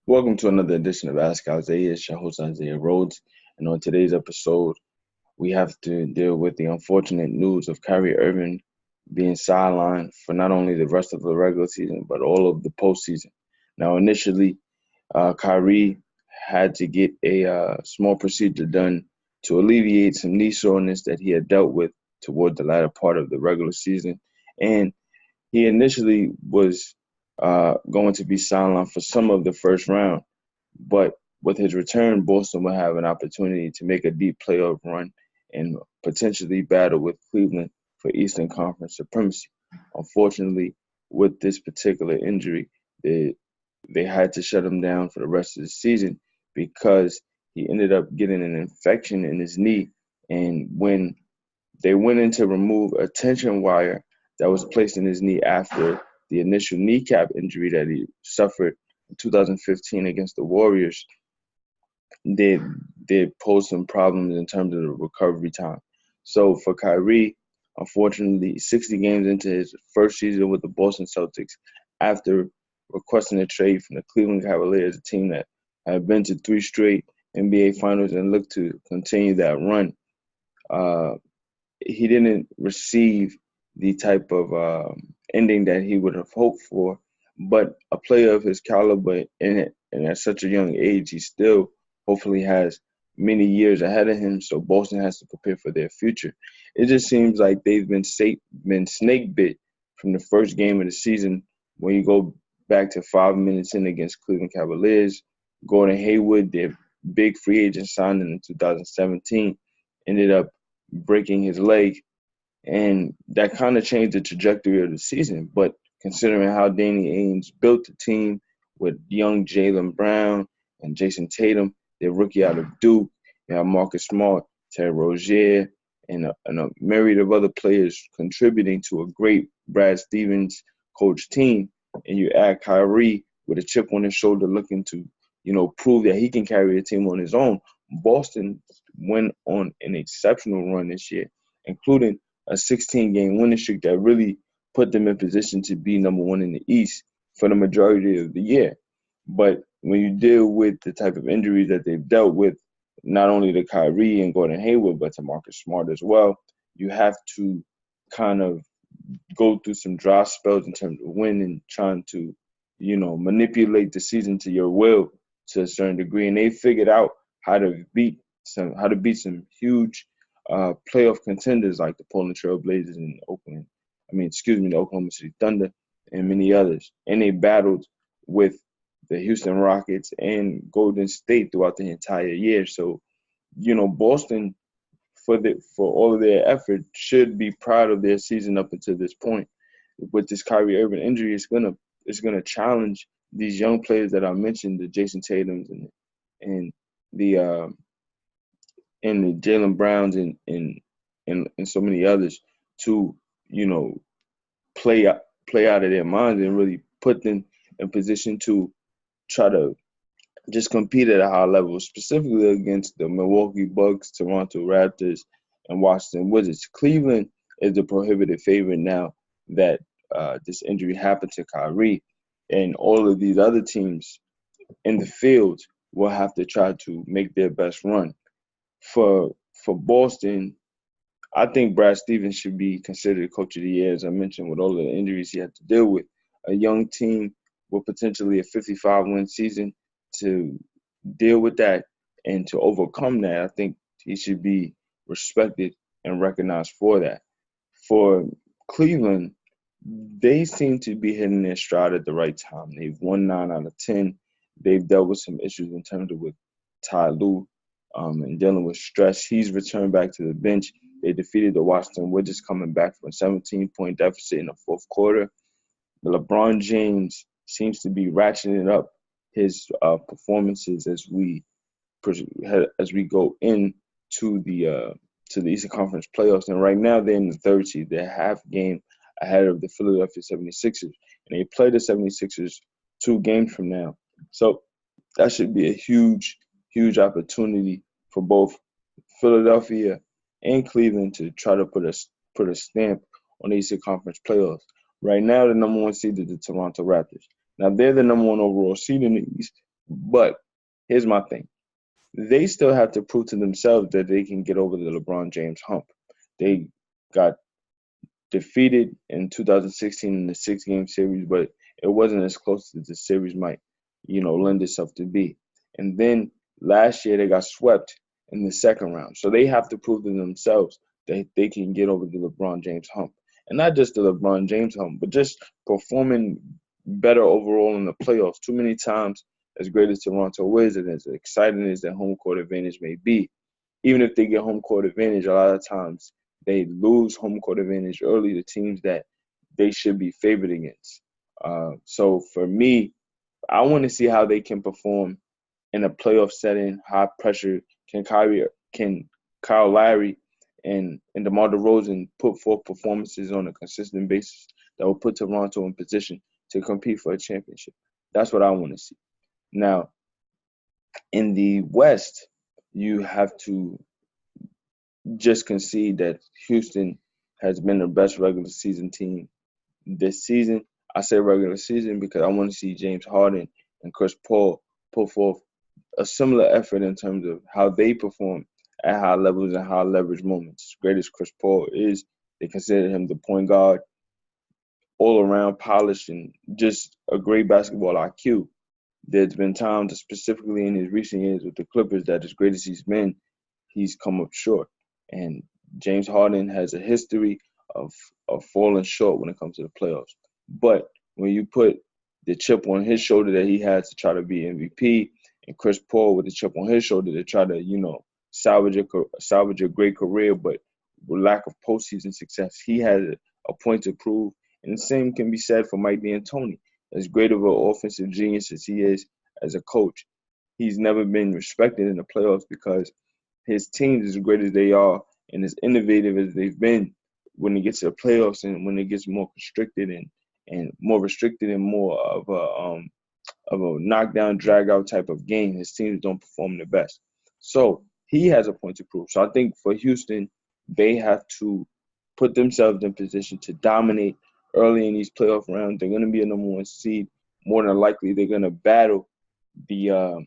Welcome to another edition of Ask Isaiah. It's your host Isaiah Rhodes, and on today's episode, we have to deal with the unfortunate news of Kyrie Irving being sidelined for not only the rest of the regular season but all of the postseason. Now, initially, Kyrie had to get a small procedure done to alleviate some knee soreness that he had dealt with toward the latter part of the regular season, and he initially was going to be sidelined for some of the first round, but with his return, Boston will have an opportunity to make a deep playoff run and potentially battle with Cleveland for Eastern Conference supremacy. Unfortunately, with this particular injury, they had to shut him down for the rest of the season because he ended up getting an infection in his knee. And when they went in to remove a tension wire that was placed in his knee after the initial kneecap injury that he suffered in 2015 against the Warriors, they did pose some problems in terms of the recovery time. So for Kyrie, unfortunately, 60 games into his first season with the Boston Celtics, after requesting a trade from the Cleveland Cavaliers, a team that had been to three straight NBA Finals and looked to continue that run, uh, he didn't receive the type of ending that he would have hoped for. But a player of his caliber in it, and at such a young age, he still hopefully has many years ahead of him. So Boston has to prepare for their future. It just seems like they've been snake bit from the first game of the season. When you go back to 5 minutes in against Cleveland Cavaliers, Gordon Hayward, their big free agent signing in 2017, ended up breaking his leg, and that kind of changed the trajectory of the season. But considering how Danny Ainge built the team with young Jaylen Brown and Jason Tatum, their rookie out of Duke, you have Marcus Smart, Terry Rozier, and a myriad of other players contributing to a great Brad Stevens coach team, and you add Kyrie with a chip on his shoulder looking to, prove that he can carry a team on his own. Boston went on an exceptional run this year, including a 16-game winning streak that really put them in position to be number one in the East for the majority of the year. But when you deal with the type of injuries that they've dealt with, not only to Kyrie and Gordon Hayward, but to Marcus Smart as well, you have to kind of go through some dry spells in terms of winning, trying to, manipulate the season to your will to a certain degree. And they figured out how to beat some huge playoff contenders like the Portland Trail Blazers and the Oklahoma City Thunder and many others. And they battled with the Houston Rockets and Golden State throughout the entire year. So, Boston for all of their effort should be proud of their season up until this point. With this Kyrie Irving injury, it's gonna challenge these young players that I mentioned, the Jason Tatum's and the uh, and the Jaylen Browns and so many others to you know play out play out of their minds and really put them in position to try to just compete at a high level, specifically against the Milwaukee Bucks, Toronto Raptors, and Washington Wizards. Cleveland is the prohibited favorite now that this injury happened to Kyrie, and all of these other teams in the field will have to try to make their best run. For Boston, I think Brad Stevens should be considered coach of the year, as I mentioned, with all of the injuries he had to deal with. A young team with potentially a 55-win season to deal with that and to overcome that, I think he should be respected and recognized for that. For Cleveland, they seem to be hitting their stride at the right time. They've won 9 out of 10. They've dealt with some issues in terms of with Ty Lue and dealing with stress. He's returned back to the bench. They defeated the Washington Wizards coming back from a 17-point deficit in the fourth quarter. LeBron James seems to be ratcheting up his performances as we go to the Eastern Conference playoffs. And right now they're in the third seed. They're half game ahead of the Philadelphia 76ers. And they play the 76ers 2 games from now. So that should be a huge, huge opportunity for both Philadelphia and Cleveland to try to put a stamp on the Eastern Conference playoffs. Right now, the number one seed is the Toronto Raptors. Now they're the number one overall seed in the East, But here's my thing. They still have to prove to themselves that they can get over the LeBron James hump. They got defeated in 2016 in the six-game series, but it wasn't as close as the series might, lend itself to be. And then last year they got swept in the second round. So they have to prove to themselves that they can get over the LeBron James hump. And not just the LeBron James hump, but just performing better overall in the playoffs. Too many times, as great as Toronto is and as exciting as their home court advantage may be, even if they get home court advantage, a lot of times they lose home court advantage early to teams that they should be favored against. So for me, I want to see how they can perform in a playoff setting, high pressure. Can Kyle Lowry and DeMar DeRozan put forth performances on a consistent basis that will put Toronto in position to compete for a championship? That's what I want to see. Now, in the West, you have to just concede that Houston has been the best regular season team this season. I say regular season because I want to see James Harden and Chris Paul put forth a similar effort in terms of how they perform at high levels and high leverage moments. As great as Chris Paul is, they consider him the point guard, all around polished and just a great basketball IQ. There's been times, specifically in his recent years with the Clippers, that as great as he's been, he's come up short. And James Harden has a history of falling short when it comes to the playoffs. But when you put the chip on his shoulder that he had to try to be MVP, and Chris Paul with the chip on his shoulder to try to, salvage a great career, but with lack of postseason success, he has a point to prove. And the same can be said for Mike D'Antoni. As great of an offensive genius as he is as a coach, he's never been respected in the playoffs because his teams, as great as they are and as innovative as they've been, when it gets to the playoffs and when it gets more constricted and more restricted and more of a knockdown, drag out type of game, his teams don't perform the best. So he has a point to prove. So I think for Houston, they have to put themselves in position to dominate early in these playoff rounds. They're going to be a number one seed. More than likely, they're going to battle the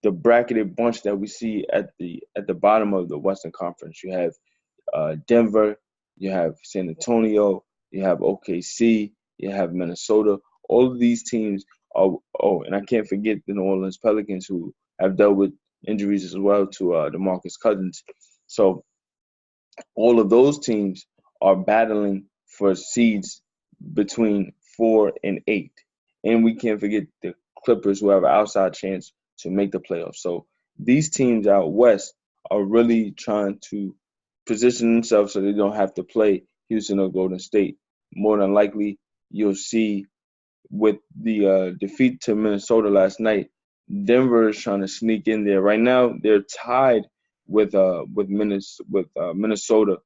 bracketed bunch that we see at the bottom of the Western Conference. You have Denver, you have San Antonio, you have OKC, you have Minnesota. All of these teams are. Oh, and I can't forget the New Orleans Pelicans, who have dealt with injuries as well to DeMarcus Cousins. So all of those teams are battling for seeds between 4 and 8. And we can't forget the Clippers, who have an outside chance to make the playoffs. So these teams out west are really trying to position themselves so they don't have to play Houston or Golden State. More than likely, you'll see with the defeat to Minnesota last night, Denver is trying to sneak in there. Right now, they're tied with Minnesota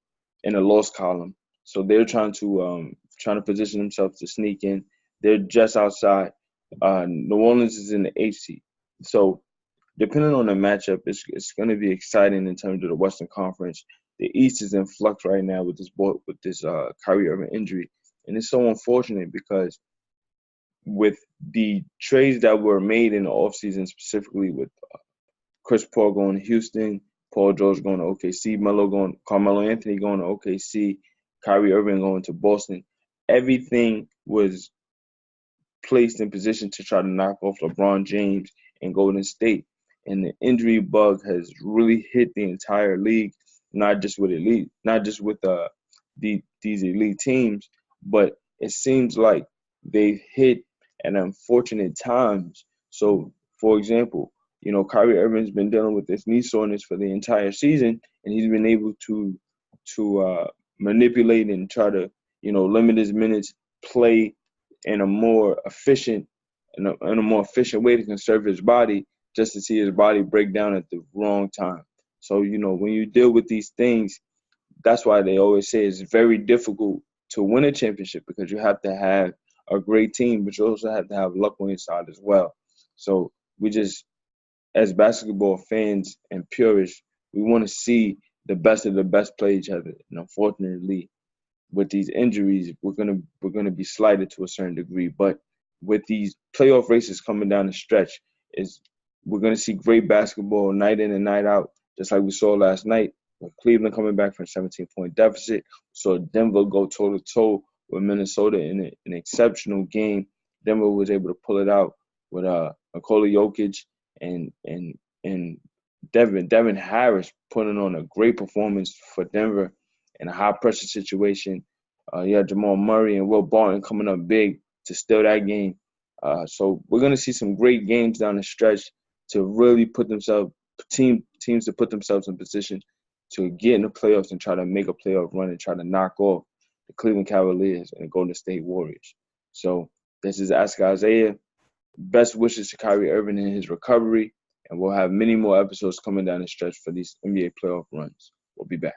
in the loss column. So they're trying to position themselves to sneak in. They're just outside. New Orleans is in the 8th seed. So depending on the matchup, it's going to be exciting in terms of the Western Conference. The East is in flux right now with this Kyrie Irving injury, and it's so unfortunate because with the trades that were made in the offseason, specifically with Chris Paul going to Houston, Paul George going to OKC, Carmelo Anthony going to OKC, Kyrie Irving going to Boston, everything was placed in position to try to knock off LeBron James and Golden State. And the injury bug has really hit the entire league, not just with these elite teams, but it seems like they've hit at unfortunate times. So, for example, Kyrie Irving's been dealing with this knee soreness for the entire season, and he's been able to manipulate and try to limit his minutes, play in a more efficient way to conserve his body, just to see his body break down at the wrong time. So when you deal with these things, that's why they always say it's very difficult to win a championship, because you have to have a great team, but you also have to have luck on your side as well. So we just, as basketball fans and purists, we want to see the best of the best play each other. And unfortunately, with these injuries, we're gonna be slighted to a certain degree. But with these playoff races coming down the stretch, is we're going to see great basketball night in and night out, just like we saw last night with Cleveland coming back from a 17-point deficit. We saw Denver go toe-to-toe with Minnesota in an exceptional game. Denver was able to pull it out with Nikola Jokic and Devin Harris putting on a great performance for Denver in a high-pressure situation. You had Jamal Murray and Will Barton coming up big to steal that game. So we're going to see some great games down the stretch to really put themselves teams to put themselves in position to get in the playoffs and try to make a playoff run and try to knock off the Cleveland Cavaliers and the Golden State Warriors. So this is Ask Isaiah. Best wishes to Kyrie Irving in his recovery, and we'll have many more episodes coming down the stretch for these NBA playoff runs. We'll be back.